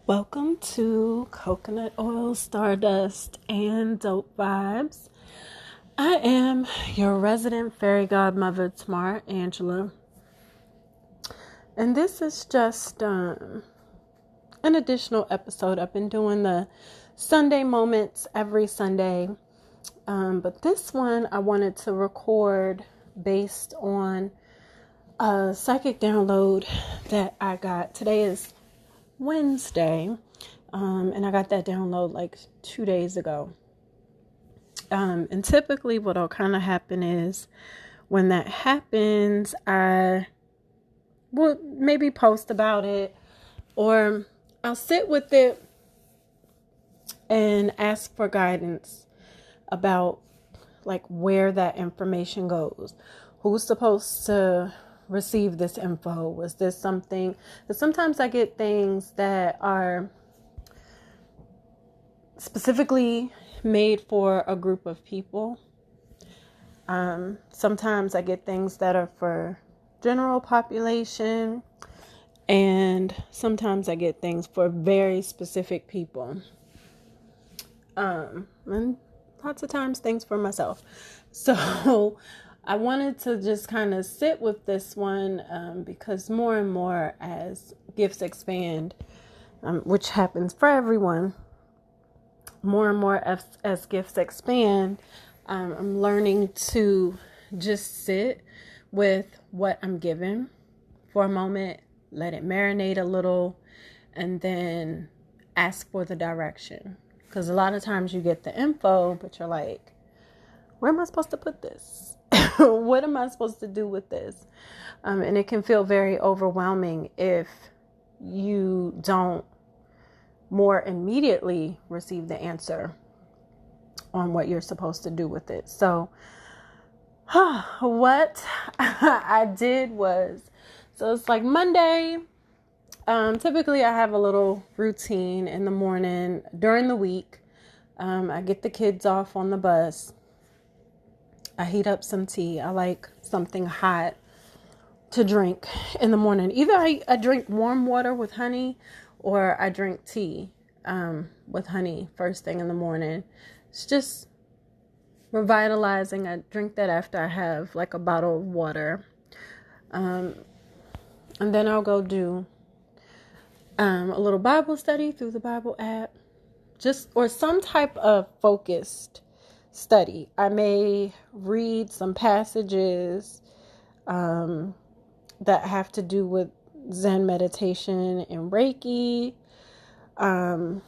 Welcome to Coconut Oil, Stardust, and Dope Vibes. I am your resident fairy godmother, Tamar Angela. And this is just an additional episode. I've been doing the Sunday moments every Sunday. But this one I wanted to record based on a psychic download that I got. Today is Wednesday, and I got that download like 2 days ago. And typically what'll kind of happen is when that happens, I will maybe post about it, or I'll sit with it and ask for guidance about like where that information goes. Who's supposed to receive this info? Was this something that sometimes I get things that are specifically made for a group of people. Sometimes I get things that are for general population, and sometimes I get things for very specific people. And lots of times things for myself. So I wanted to just kind of sit with this one because more and more as gifts expand, which happens for everyone, more and more as gifts expand, I'm learning to just sit with what I'm given for a moment, let it marinate a little, and then ask for the direction. Because a lot of times you get the info, but you're like, where am I supposed to put this? What am I supposed to do with this? And it can feel very overwhelming if you don't more immediately receive the answer on what you're supposed to do with it. So what I did was, so it's like Monday. Typically I have a little routine in the morning during the week. I get the kids off on the bus. I heat up some tea. I like something hot to drink in the morning. Either I drink warm water with honey, or I drink tea with honey first thing in the morning. It's just revitalizing. I drink that after I have like a bottle of water. And then I'll go do a little Bible study through the Bible app, or some type of focused study. I may read some passages that have to do with Zen meditation and Reiki. I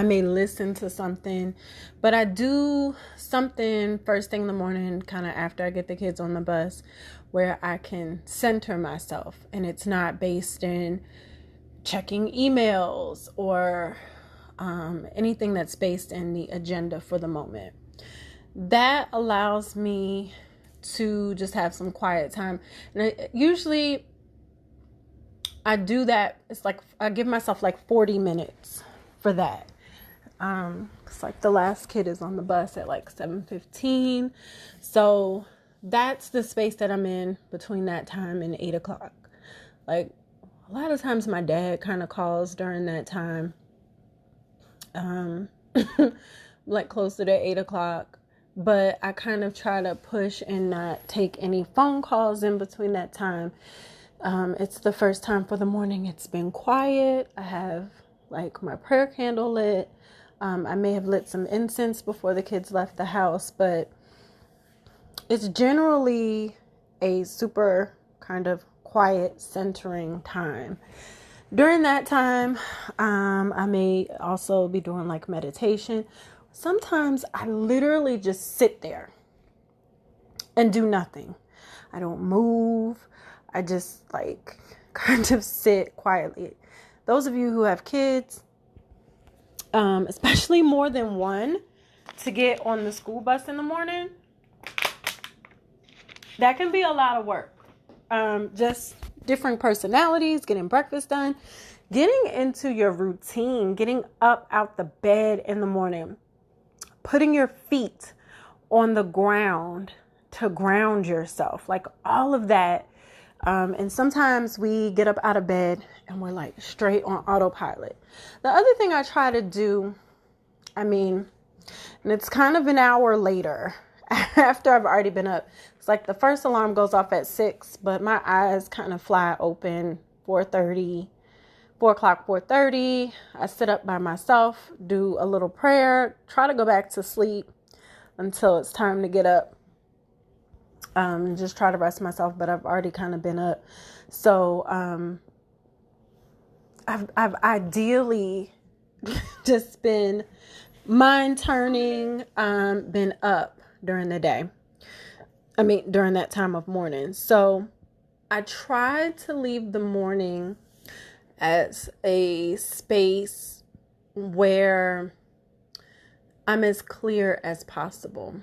may listen to something, but I do something first thing in the morning, kind of after I get the kids on the bus, where I can center myself, and it's not based in checking emails or anything that's based in the agenda for the moment. That allows me to just have some quiet time. And usually I do that. It's like I give myself like 40 minutes for that. It's like the last kid is on the bus at like 7:15. So that's the space that I'm in between that time and 8 o'clock. Like a lot of times my dad kind of calls during that time. Like closer to 8 o'clock, but I kind of try to push and not take any phone calls in between that time. It's the first time for the morning it's been quiet. I have like my prayer candle lit. I may have lit some incense before the kids left the house, but it's generally a super kind of quiet, centering time. During that time, I may also be doing like meditation. Sometimes I literally just sit there and do nothing. I don't move. I just like kind of sit quietly. Those of you who have kids, especially more than one, to get on the school bus in the morning, that can be a lot of work. Just different personalities, getting breakfast done, getting into your routine, getting up out the bed in the morning, putting your feet on the ground to ground yourself. Like all of that And sometimes we get up out of bed and we're like straight on autopilot. The other thing I try to do, and it's kind of an hour later after I've already been up. It's like the first alarm goes off at 6, but my eyes kind of fly open 4:30. 4 o'clock, 4:30. I sit up by myself, do a little prayer, try to go back to sleep until it's time to get up. Just try to rest myself, but I've already kind of been up. So I've ideally just been mind turning, been up during the day. During that time of morning. So I try to leave the morning as a space where I'm as clear as possible.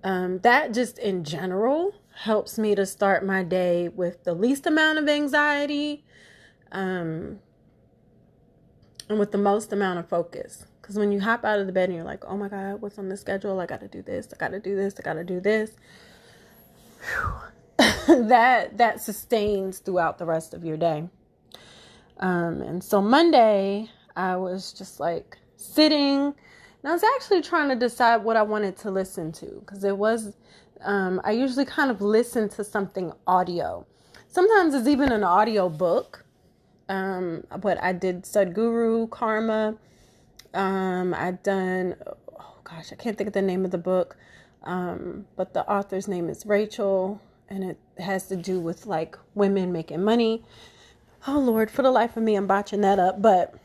That just in general helps me to start my day with the least amount of anxiety, and with the most amount of focus. Because when you hop out of the bed and you're like, oh my God, what's on the schedule? I got to do this. I got to do this. I got to do this. That sustains throughout the rest of your day. And so Monday, I was just like sitting, and I was actually trying to decide what I wanted to listen to, because I usually kind of listen to something audio. Sometimes it's even an audio book. But I did Sadhguru Karma. I've done, I can't think of the name of the book. But the author's name is Rachel, and it has to do with like women making money. Oh Lord, for the life of me, I'm botching that up. But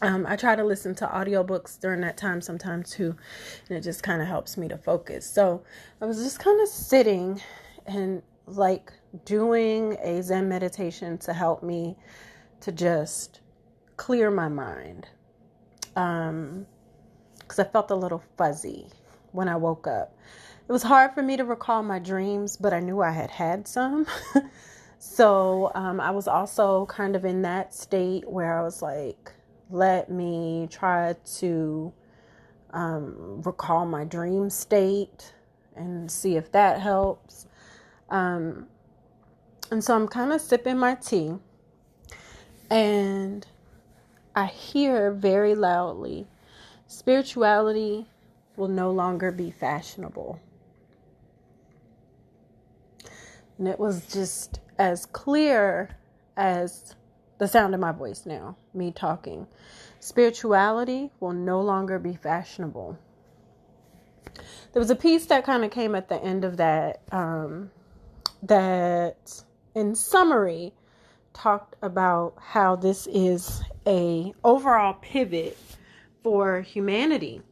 I try to listen to audiobooks during that time sometimes too, and it just kind of helps me to focus. So I was just kind of sitting and like doing a Zen meditation to help me to just clear my mind. Because I felt a little fuzzy when I woke up. It was hard for me to recall my dreams, but I knew I had some. So I was also kind of in that state where I was like, let me try to recall my dream state and see if that helps. And so I'm kind of sipping my tea, and I hear very loudly, spirituality will no longer be fashionable. And it was just as clear as the sound of my voice now, me talking. Spirituality will no longer be fashionable. There was a piece that kind of came at the end of that, that in summary talked about how this is a overall pivot for humanity,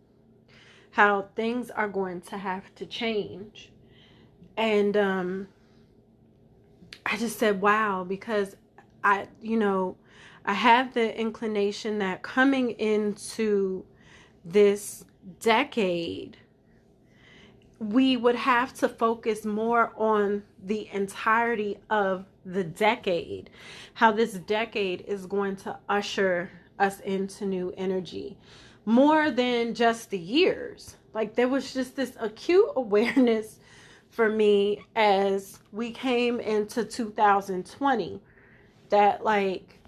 how things are going to have to change. And I just said, wow, because I have the inclination that coming into this decade, we would have to focus more on the entirety of the decade, how this decade is going to usher us into new energy, more than just the years. Like there was just this acute awareness for me as we came into 2020 that like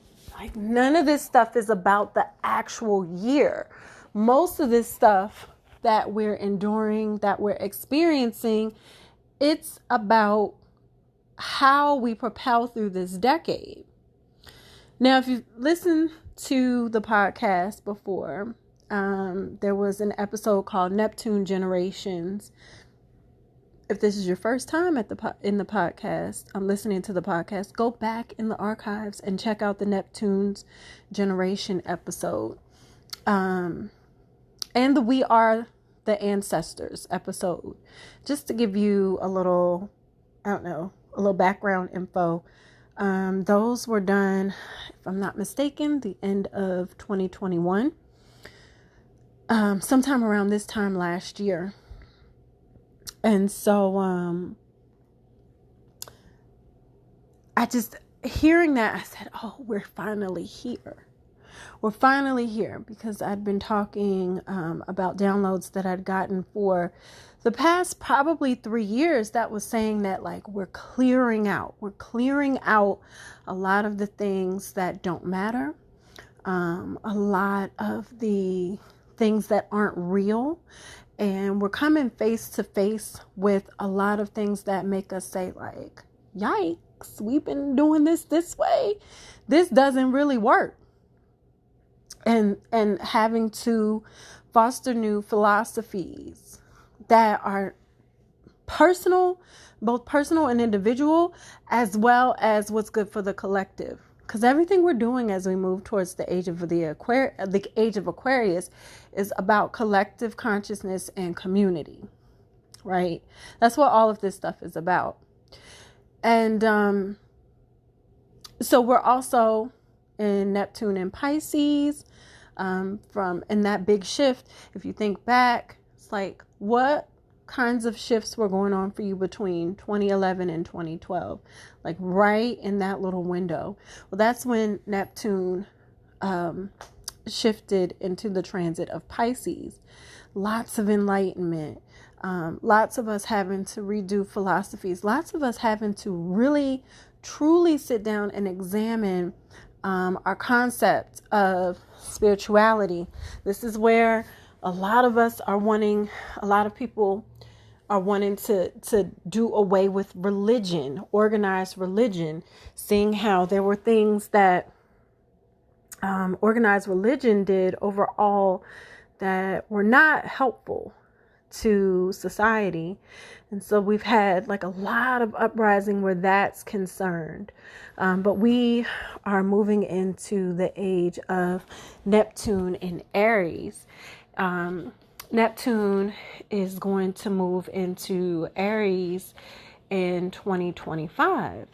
none of this stuff is about the actual year. Most of this stuff that we're enduring, that we're experiencing, it's about how we propel through this decade. Now, if you've listened to the podcast before, there was an episode called Neptune Generations. If this is your first time in the podcast, I'm listening to the podcast, go back in the archives and check out the Neptune's Generation episode. And the We Are the Ancestors episode, just to give you a little, a little background info. Those were done, if I'm not mistaken, the end of 2021, sometime around this time last year. And so, I just, hearing that, I said, oh, we're finally here. We're finally here, because I'd been talking about downloads that I'd gotten for the past probably 3 years that was saying that like we're clearing out a lot of the things that don't matter, a lot of the things that aren't real, and we're coming face to face with a lot of things that make us say like, yikes, we've been doing this way, this doesn't really work, and having to foster new philosophies that are personal, both personal and individual, as well as what's good for the collective. Because everything we're doing as we move towards the age of the age of Aquarius is about collective consciousness and community, right? That's what all of this stuff is about. And so we're also in Neptune and Pisces, in that big shift. If you think back, it's like, what kinds of shifts were going on for you between 2011 and 2012, like right in that little window? Well, that's when Neptune shifted into the transit of Pisces. Lots of enlightenment, lots of us having to redo philosophies, lots of us having to really truly sit down and examine our concept of spirituality. This is where a lot of people are wanting to do away with religion, organized religion, seeing how there were things that organized religion did overall that were not helpful to society. And so we've had like a lot of uprising where that's concerned. But we are moving into the age of Neptune in Aries. Neptune is going to move into Aries in 2025.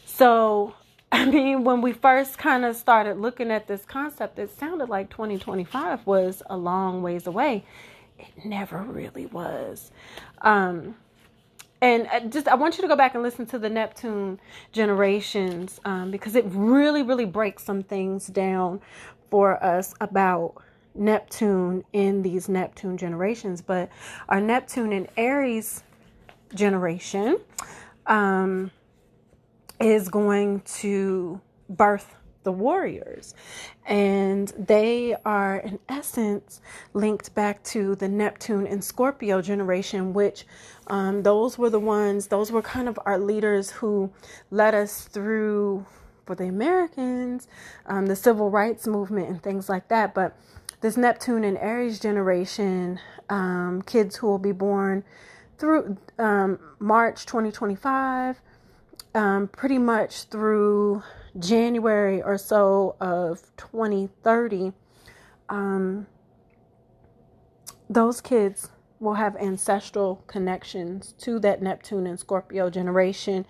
So, I mean, when we first kind of started looking at this concept, it sounded like 2025 was a long ways away. It never really was. And I want you to go back and listen to the Neptune generations, because it really, really breaks some things down for us about Neptune in these Neptune generations. But our Neptune in Aries generation is going to birth the warriors, and they are in essence linked back to the Neptune and Scorpio generation, which those were kind of our leaders who led us through, for the Americans, the civil rights movement and things like that. But this Neptune and Aries generation, kids who will be born through March 2025, pretty much through January or so of 2030, those kids will have ancestral connections to that Neptune and Scorpio generation.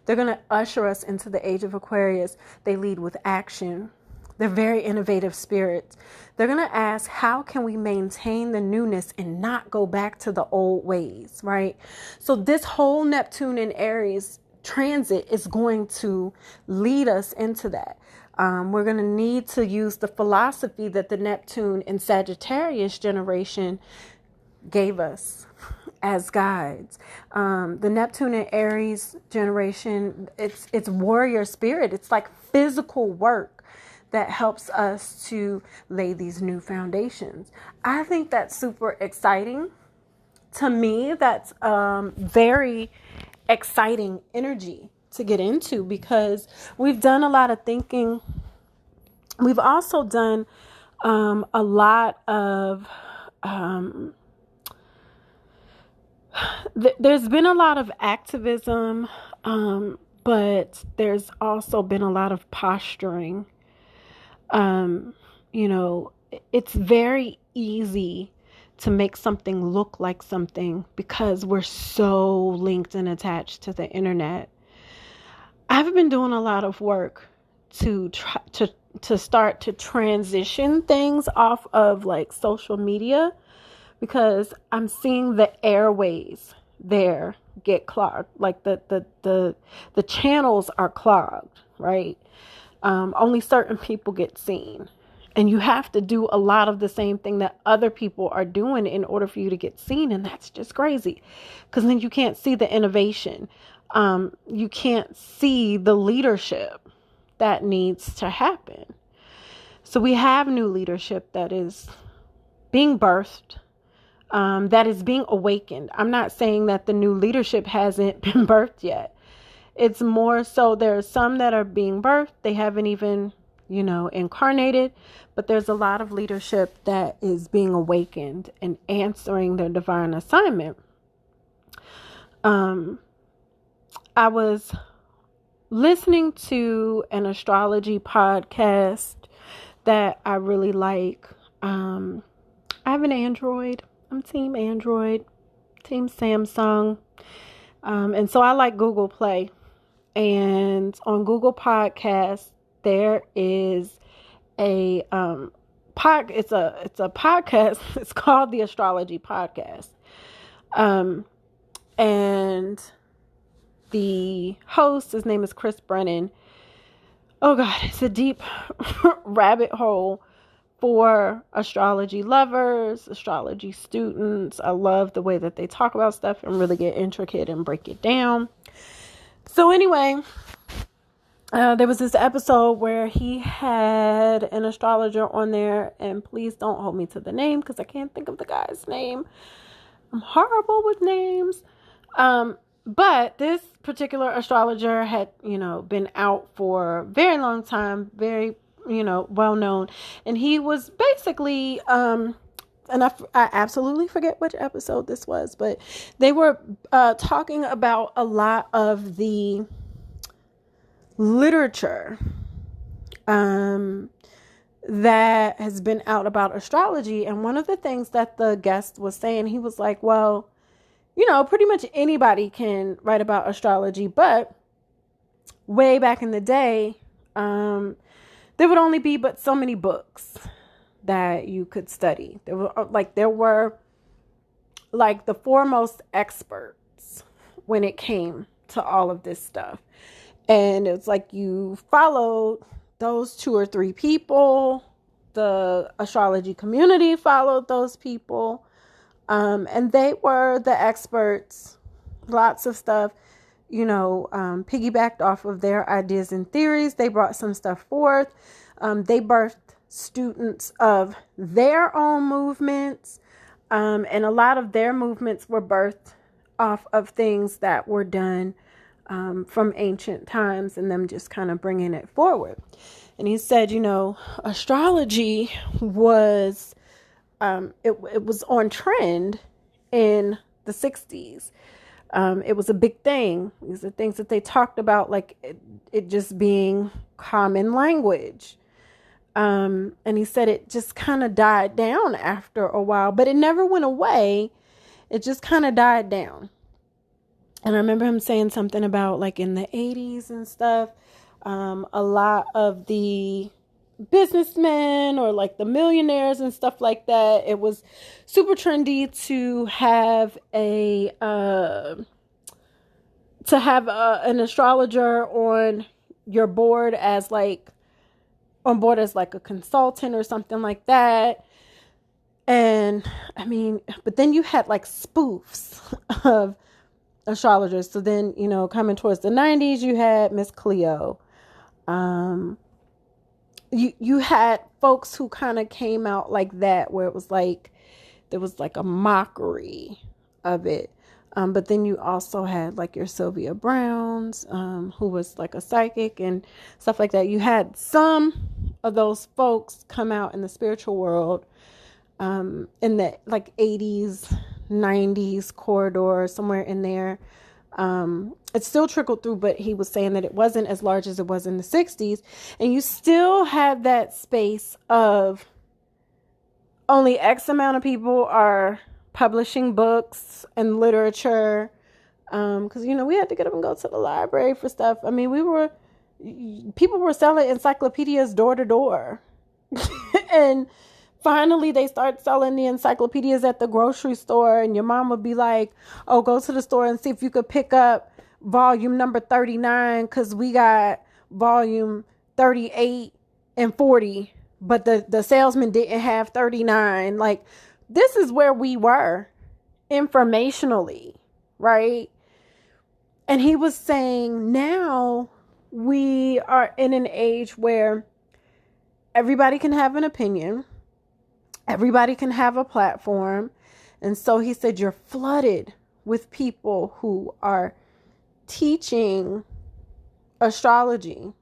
They're going to usher us into the age of Aquarius. They lead with action. They're very innovative spirits. They're going to ask, how can we maintain the newness and not go back to the old ways, right? So this whole Neptune and Aries transit is going to lead us into that. We're going to need to use the philosophy that the Neptune and Sagittarius generation gave us as guides. The Neptune and Aries generation, it's warrior spirit. It's like physical work that helps us to lay these new foundations. I think that's super exciting. To me, that's very exciting energy to get into, because we've done a lot of thinking. We've also done a lot of there's been a lot of activism, but there's also been a lot of posturing. It's very easy to make something look like something because we're so linked and attached to the internet. I've been doing a lot of work to try to start to transition things off of like social media, because I'm seeing the airways there get clogged. Like the channels are clogged, right? Only certain people get seen. And you have to do a lot of the same thing that other people are doing in order for you to get seen. And that's just crazy, because then you can't see the innovation. You can't see the leadership that needs to happen. So we have new leadership that is being birthed, that is being awakened. I'm not saying that the new leadership hasn't been birthed yet. It's more so there's some that are being birthed. They haven't even, incarnated, but there's a lot of leadership that is being awakened and answering their divine assignment. I was listening to an astrology podcast that I really like. I have an Android. I'm team Android, team Samsung. And so I like Google Play. And on Google Podcasts, there is a it's a podcast. It's called the Astrology Podcast. And the host, his name is Chris Brennan. Oh God, it's a deep rabbit hole for astrology lovers, astrology students. I love the way that they talk about stuff and really get intricate and break it down. So anyway, there was this episode where he had an astrologer on there, and please don't hold me to the name because I can't think of the guy's name. I'm horrible with names. But this particular astrologer had, been out for a very long time, very, well known. And he was basically, and I absolutely forget which episode this was, but they were talking about a lot of the literature that has been out about astrology. And one of the things that the guest was saying, he was like, well, pretty much anybody can write about astrology, but way back in the day, there would only be but so many books that you could study. There were the foremost experts when it came to all of this stuff. And it's like you followed those 2 or 3 people. The astrology community followed those people. And they were the experts, lots of stuff, piggybacked off of their ideas and theories. They brought some stuff forth. They birthed students of their own movements. And a lot of their movements were birthed off of things that were done from ancient times, and them just kind of bringing it forward. And he said, astrology was... it was on trend in the 60s. It was a big thing. These are things that they talked about, like it just being common language. And he said it just kind of died down after a while, but it never went away. It just kind of died down. And I remember him saying something about in the 80s and stuff, a lot of the businessmen or the millionaires and stuff like that, it was super trendy to have an astrologer on your board as a consultant or something like that. And but then you had spoofs of astrologers. So then, coming towards the 90s, you had Miss Cleo. You had folks who kind of came out like that, where it was there was a mockery of it. But then you also had your Sylvia Browns, who was a psychic and stuff like that. You had some of those folks come out in the spiritual world, in the 80s, 90s corridor, somewhere in there. It still trickled through, but he was saying that it wasn't as large as it was in the 60s. And you still had that space of only X amount of people are publishing books and literature. Because, we had to get up and go to the library for stuff. People were selling encyclopedias door to door. And finally, they start selling the encyclopedias at the grocery store, and your mom would be like, oh, go to the store and see if you could pick up volume number 39, because we got volume 38 and 40 but the salesman didn't have 39. Like, this is where we were informationally, right? And he was saying now we are in an age where everybody can have an opinion, everybody can have a platform. And so he said, you're flooded with people who are teaching astrology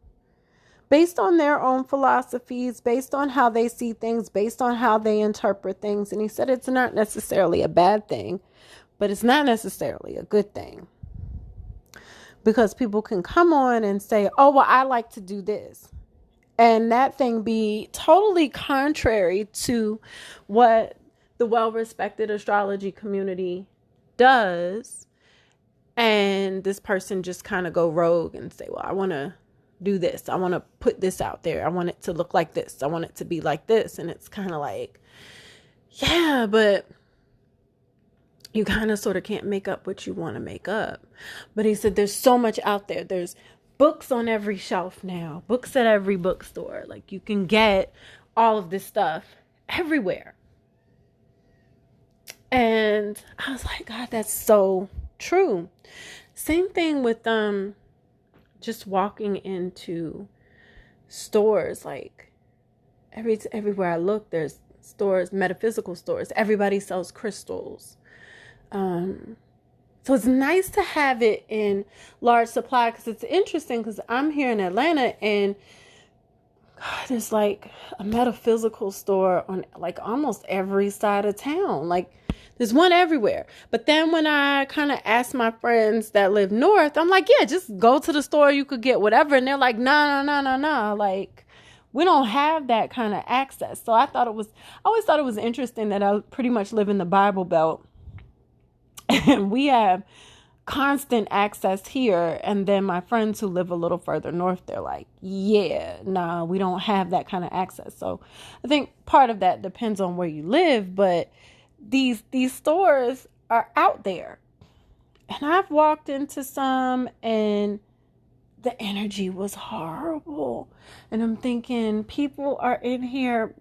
based on their own philosophies, based on how they see things, based on how they interpret things. And he said it's not necessarily a bad thing, but it's not necessarily a good thing. Because people can come on and say, oh, well, I like to do this. And that thing be totally contrary to what the well-respected astrology community does. And this person just kind of go rogue and say, well, I want to do this. I want to put this out there. I want it to look like this. I want it to be like this. And it's kind of like, yeah, but you kind of sort of can't make up what you want to make up. But he said, there's so much out there. There's books on every shelf now, books at every bookstore. Like, you can get all of this stuff everywhere. And I was like, God, that's so true. Same thing with just walking into stores. Like, everywhere I look, there's stores, metaphysical stores. Everybody sells crystals. So it's nice to have it in large supply, because it's interesting, because I'm here in Atlanta and God, there's like a metaphysical store on like almost every side of town. Like, there's one everywhere. But then when I kind of ask my friends that live north, I'm like, yeah, just go to the store. You could get whatever. And they're like, no. Like, we don't have that kind of access. So I always thought it was interesting that I pretty much live in the Bible Belt. And we have constant access here. And then my friends who live a little further north, they're like, yeah, no, we don't have that kind of access. So I think part of that depends on where you live. But these stores are out there. And I've walked into some and the energy was horrible. And I'm thinking, people are in here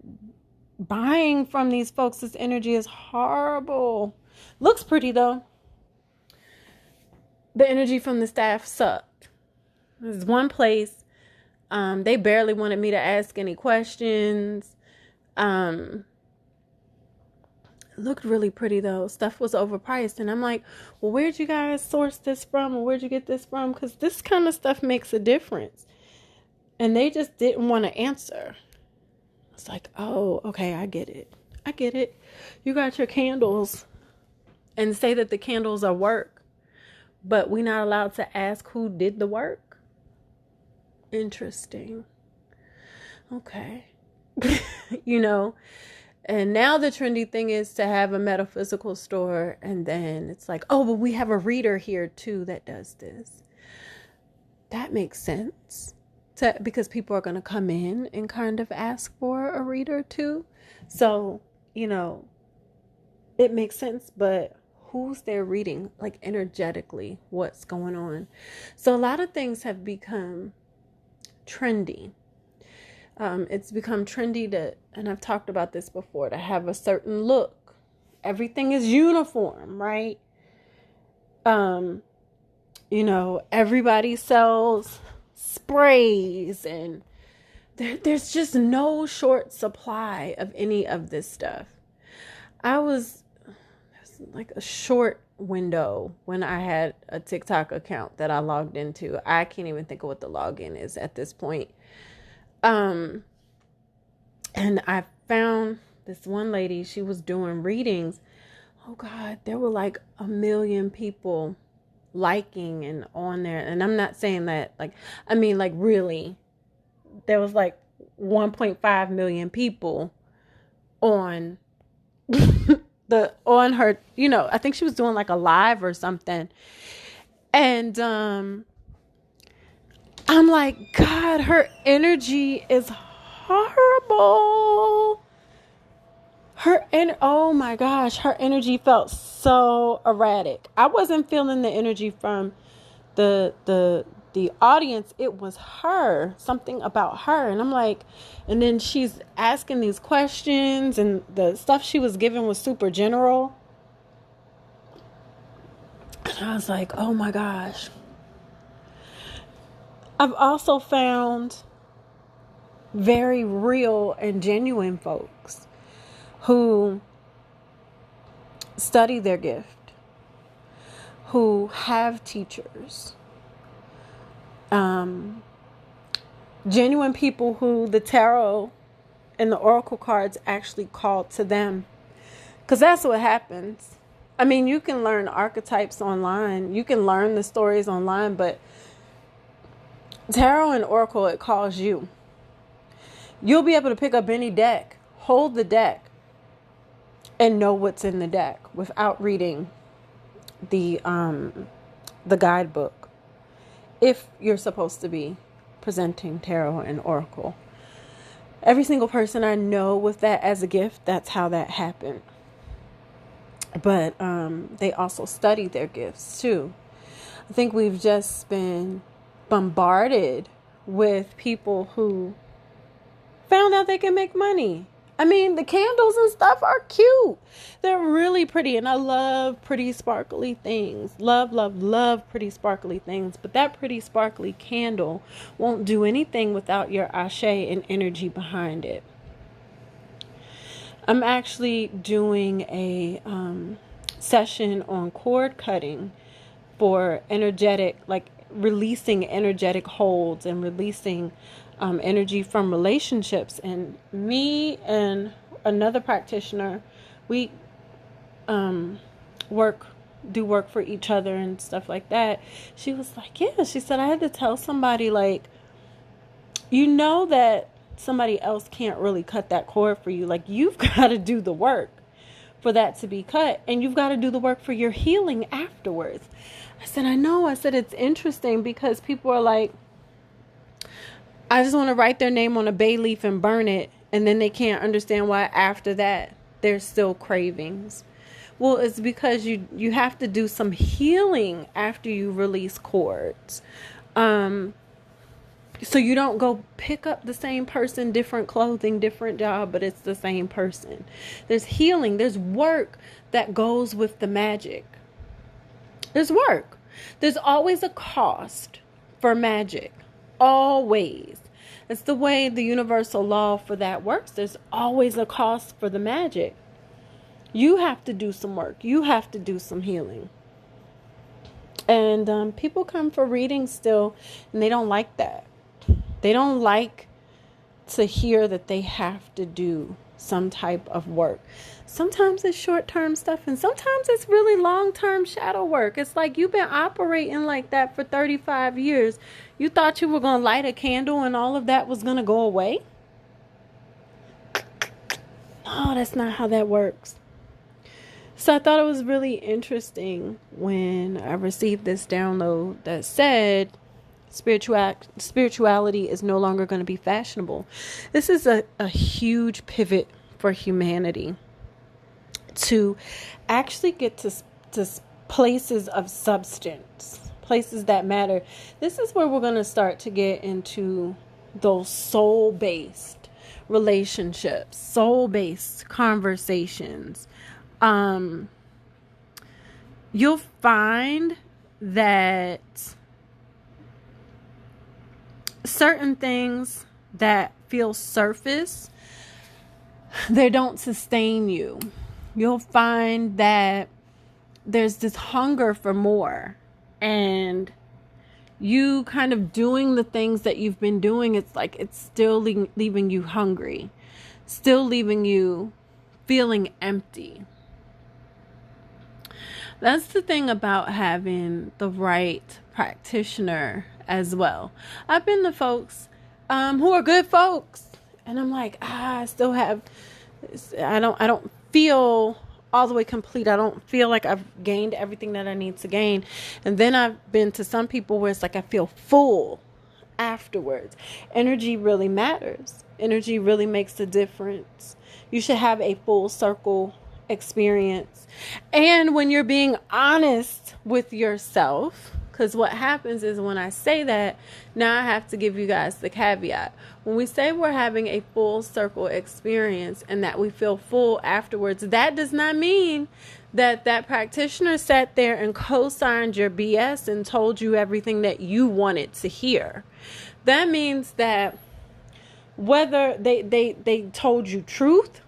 buying from these folks. This energy is horrible. Looks pretty though. The energy from the staff sucked. There's one place, they barely wanted me to ask any questions. It looked really pretty though. Stuff was overpriced. And I'm like, well, where'd you guys source this from? Or where'd you get this from? Because this kind of stuff makes a difference. And they just didn't want to answer. It's like, oh, okay, I get it. You got your candles and say that the candles are work, but we're not allowed to ask who did the work. Interesting. Okay. And now the trendy thing is to have a metaphysical store. And then it's like, oh, but we have a reader here too that does this. That makes sense. Because people are going to come in and kind of ask for a reader too. So, it makes sense, but who's there reading, like, energetically, what's going on? So a lot of things have become trendy. It's become trendy and I've talked about this before, to have a certain look. Everything is uniform, right? Everybody sells sprays and there's just no short supply of any of this stuff. There's like a short window when I had a TikTok account that I logged into. I can't even think of what the login is at this point. And I found this one lady, she was doing readings. Oh God, there were like 1 million people liking and on there. And I'm not saying that really, there was like 1.5 million people on on her, I think she was doing like a live or something. And I'm like, God, her energy is horrible. Oh my gosh, her energy felt so erratic. I wasn't feeling the energy from the the audience, it was her, something about her. And I'm like, and then she's asking these questions, and the stuff she was given was super general. And I was like, oh my gosh. I've also found very real and genuine folks who study their gift, who have teachers, genuine people who the tarot and the oracle cards actually called to them. Because that's what happens. I mean, you can learn archetypes online. You can learn the stories online, but tarot and oracle, it calls you. You'll be able to pick up any deck, hold the deck, and know what's in the deck without reading the guidebook, if you're supposed to be presenting tarot and oracle. Every single person I know with that as a gift, that's how that happened. But they also study their gifts too. I think we've just been bombarded with people who found out they can make money. I mean, the candles and stuff are cute. They're really pretty. And I love pretty sparkly things. Love, love, love pretty sparkly things. But that pretty sparkly candle won't do anything without your ashe and energy behind it. I'm actually doing a session on cord cutting for energetic, like releasing energetic holds and releasing energy from relationships. And me and another practitioner, we do work for each other and stuff like that. She was like, yeah, she said, I had to tell somebody, like, you know that somebody else can't really cut that cord for you. Like, you've got to do the work for that to be cut, and you've got to do the work for your healing afterwards. I said, I know. I said, it's interesting because people are like, I just want to write their name on a bay leaf and burn it. And then they can't understand why after that there's still cravings. Well, it's because you have to do some healing after you release cords. So you don't go pick up the same person, different clothing, different job, but it's the same person. There's healing. There's work that goes with the magic. There's work. There's always a cost for magic. Always. It's the way the universal law for that works. There's always a cost for the magic. You have to do some work. You have to do some healing. And people come for readings still, and they don't like that. They don't like to hear that they have to do some type of work. Sometimes it's short-term stuff, and sometimes it's really long-term shadow work. It's like you've been operating like that for 35 years. You thought you were going to light a candle and all of that was going to go away? No, that's not how that works. So I thought it was really interesting when I received this download that said spirituality is no longer going to be fashionable. This is a huge pivot for humanity to actually get to places of substance, places that matter. This is where we're going to start to get into those soul-based relationships, soul-based conversations. You'll find that certain things that feel surface, they don't sustain you. You'll find that there's this hunger for more, and you kind of doing the things that you've been doing, it's like it's still leaving you hungry, still leaving you feeling empty. That's the thing about having the right practitioner as well. I've been to folks who are good folks, and I'm like, I still have, I don't feel all the way complete. I don't feel like I've gained everything that I need to gain. And then I've been to some people where it's like I feel full afterwards. Energy really matters. Energy really makes a difference. You should have a full circle experience. And when you're being honest with yourself, Because what happens is when I say that, now I have to give you guys the caveat. When we say we're having a full circle experience and that we feel full afterwards, that does not mean that that practitioner sat there and co-signed your BS and told you everything that you wanted to hear. That means that whether they told you truth,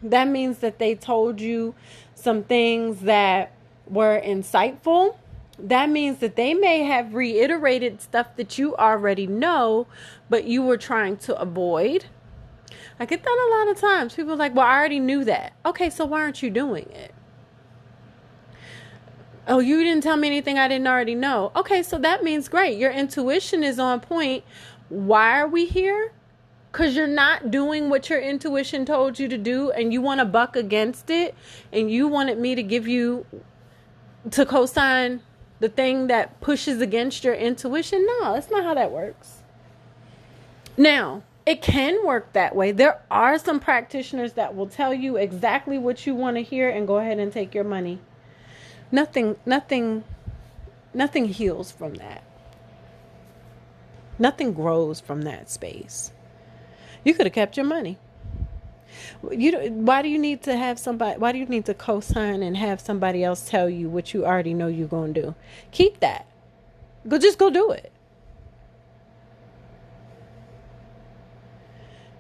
that means that they told you some things that were insightful. That means that they may have reiterated stuff that you already know, but you were trying to avoid. I get that a lot of times. People are like, well, I already knew that. Okay, so why aren't you doing it? Oh, you didn't tell me anything I didn't already know. Okay, so that means great. Your intuition is on point. Why are we here? Because you're not doing what your intuition told you to do, and you want to buck against it, and you wanted me to give you, to co-sign the thing that pushes against your intuition. No, that's not how that works. Now, it can work that way. There are some practitioners that will tell you exactly what you want to hear and go ahead and take your money. Nothing heals from that. Nothing grows from that space. You could have kept your money. Why do you need to have somebody? Why do you need to co-sign and have somebody else tell you what you already know you're going to do? Keep that. Just go do it.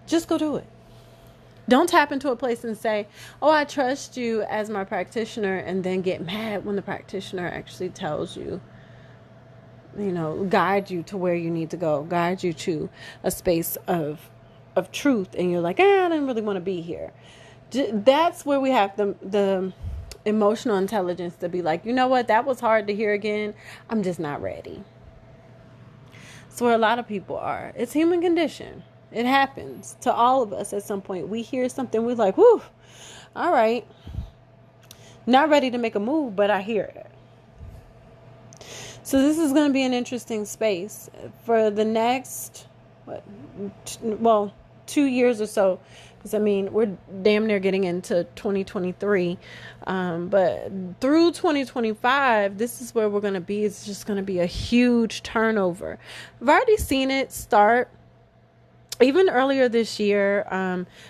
Just go do it. Don't tap into a place and say, oh, I trust you as my practitioner, and then get mad when the practitioner actually tells you, guide you to where you need to go, guide you to a space of truth, and you're like, I didn't really want to be here. That's where we have the emotional intelligence to be like, you know what, that was hard to hear again. I'm just not ready. That's where a lot of people are. It's human condition. It happens to all of us at some point. We hear something, we're like, whew, all right. Not ready to make a move, but I hear it. So this is going to be an interesting space for the next, 2 years or so. Because, we're damn near getting into 2023. But through 2025, this is where we're going to be. It's just going to be a huge turnover. I've already seen it start. Even earlier this year,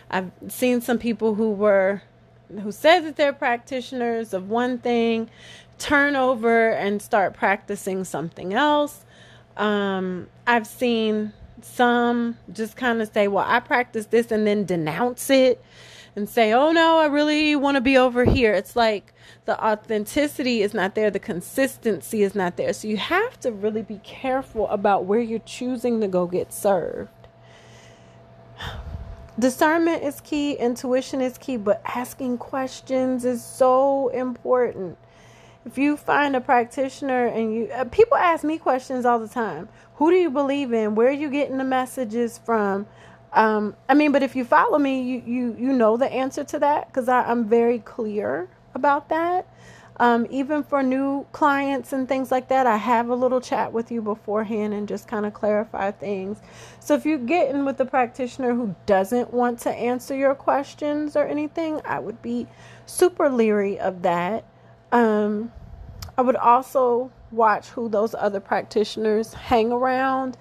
I've seen some people who said that they're practitioners of one thing, turn over and start practicing something else. I've seen some just kind of say, well, I practice this, and then denounce it and say, oh no, I really want to be over here. It's like the authenticity is not there. The consistency is not there. So you have to really be careful about where you're choosing to go get served. Discernment is key. Intuition is key, but asking questions is so important. If you find a practitioner and people ask me questions all the time. Who do you believe in? Where are you getting the messages from? But if you follow me, you know the answer to that, because I'm very clear about that. Even for new clients and things like that, I have a little chat with you beforehand and just kind of clarify things. So if you get in with a practitioner who doesn't want to answer your questions or anything, I would be super leery of that. I would also watch who those other practitioners hang around,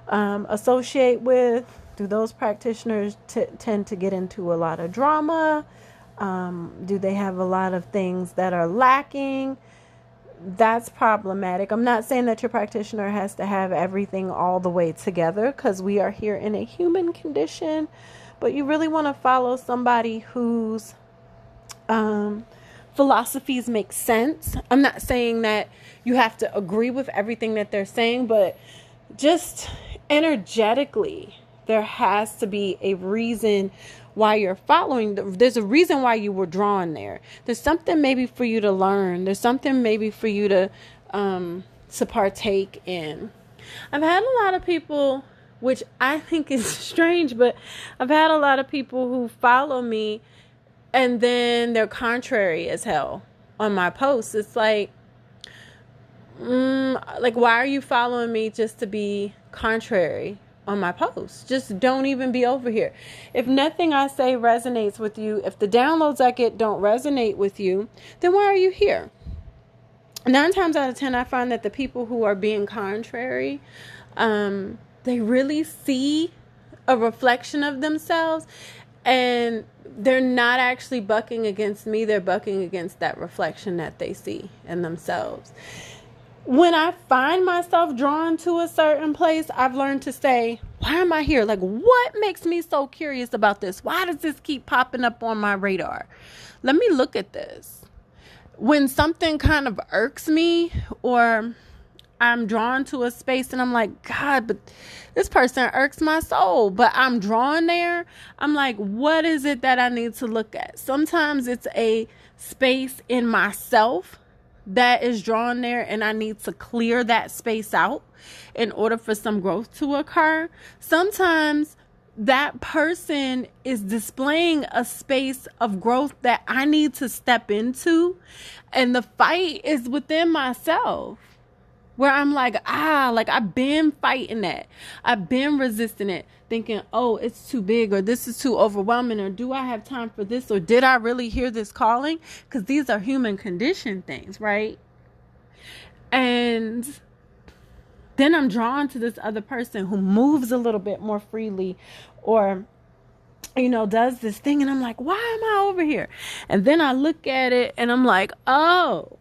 associate with. Do those practitioners tend to get into a lot of drama? Do they have a lot of things that are lacking? That's problematic. I'm not saying that your practitioner has to have everything all the way together, because we are here in a human condition, but you really want to follow somebody whose philosophies make sense. I'm not saying that you have to agree with everything that they're saying, but just energetically, there has to be a reason why you're following. There's a reason why you were drawn there. There's something maybe for you to learn. There's something maybe for you to partake in. I've had a lot of people, which I think is strange, but I've had a lot of people who follow me and then they're contrary as hell on my posts. It's like, why are you following me just to be contrary on my posts? Just don't even be over here. If nothing I say resonates with you, if the downloads I get don't resonate with you, then why are you here? 9 times out of 10, I find that the people who are being contrary, they really see a reflection of themselves, and they're not actually bucking against me. They're bucking against that reflection that they see in themselves. When I find myself drawn to a certain place, I've learned to say, why am I here? Like, what makes me so curious about this? Why does this keep popping up on my radar? Let me look at this. When something kind of irks me, or I'm drawn to a space and I'm like, God, but this person irks my soul, but I'm drawn there. I'm like, what is it that I need to look at? Sometimes it's a space in myself that is drawn there, and I need to clear that space out in order for some growth to occur. Sometimes that person is displaying a space of growth that I need to step into, and the fight is within myself, where I'm like, I've been fighting that. I've been resisting it, thinking, oh, it's too big, or this is too overwhelming, or do I have time for this, or did I really hear this calling? Because these are human condition things, right? And then I'm drawn to this other person who moves a little bit more freely, or, does this thing. And I'm like, why am I over here? And then I look at it and I'm like, oh,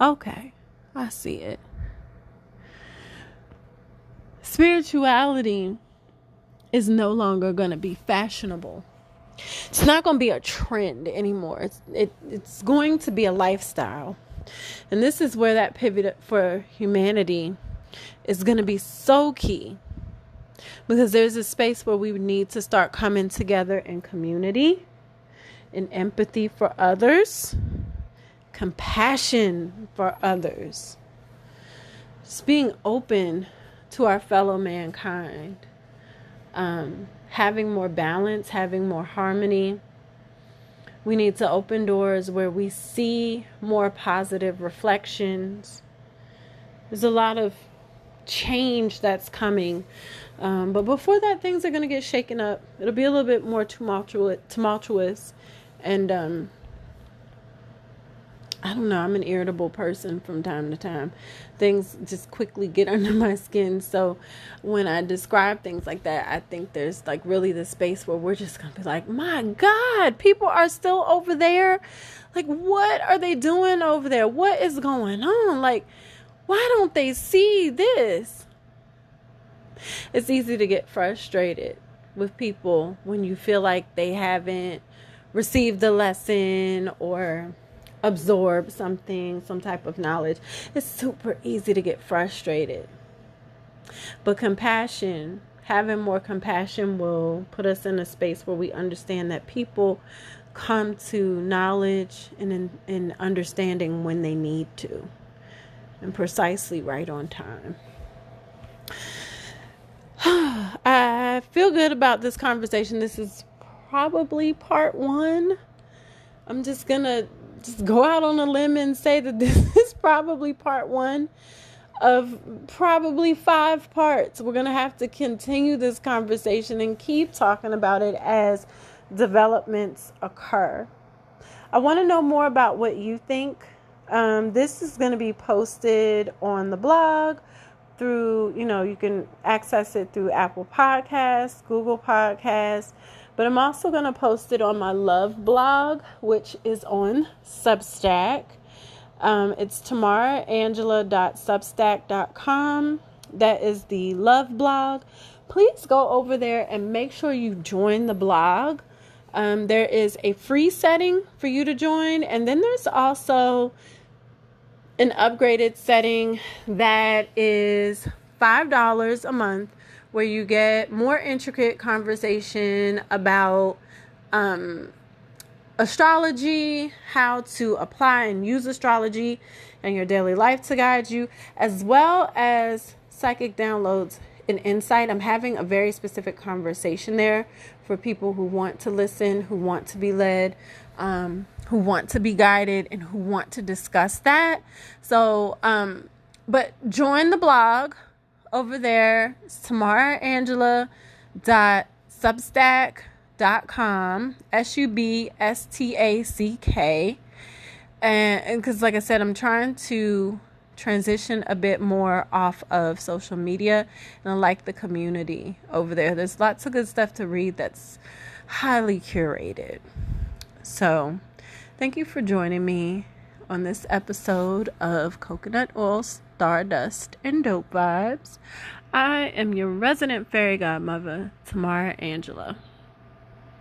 okay, I see it. Spirituality is no longer going to be fashionable. It's not going to be a trend anymore. It's going to be a lifestyle. And this is where that pivot for humanity is going to be so key. Because there's a space where we need to start coming together in community, in empathy for others, compassion for others. Just being open to our fellow mankind. Having more balance, having more harmony. We need to open doors where we see more positive reflections. There's a lot of change that's coming. But before that, things are going to get shaken up. It'll be a little bit more tumultuous. And I don't know, I'm an irritable person from time to time. Things just quickly get under my skin. So when I describe things like that, I think there's like really the space where we're just going to be like, my God, people are still over there. Like, what are they doing over there? What is going on? Like, why don't they see this? It's easy to get frustrated with people when you feel like they haven't received the lesson or absorb something, some type of knowledge. It's super easy to get frustrated. But compassion, having more compassion, will put us in a space where we understand that people come to knowledge and understanding when they need to, and precisely right on time. I feel good about this conversation. This is probably part 1. I'm just gonna go out on a limb and say that this is probably part 1 of probably 5 parts. We're gonna have to continue this conversation and keep talking about it as developments occur. I want to know more about what you think. This is going to be posted on the blog through, you can access it through Apple Podcasts, Google Podcasts, but I'm also going to post it on my Love blog, which is on Substack. It's tamaraangela.substack.com. That is the Love blog. Please go over there and make sure you join the blog. There is a free setting for you to join, and then there's also an upgraded setting that is $5 a month, where you get more intricate conversation about astrology, how to apply and use astrology in your daily life to guide you, as well as psychic downloads and insight. I'm having a very specific conversation there for people who want to listen, who want to be led, who want to be guided, and who want to discuss that. So, but join the blog over there. It's tamaraangela.substack.com, SUBSTACK. And because, like I said, I'm trying to transition a bit more off of social media, and I like the community over there. There's lots of good stuff to read that's highly curated. So thank you for joining me on this episode of Coconut Oil, Stardust, and Dope Vibes. I am your resident fairy godmother, Tamara Angela.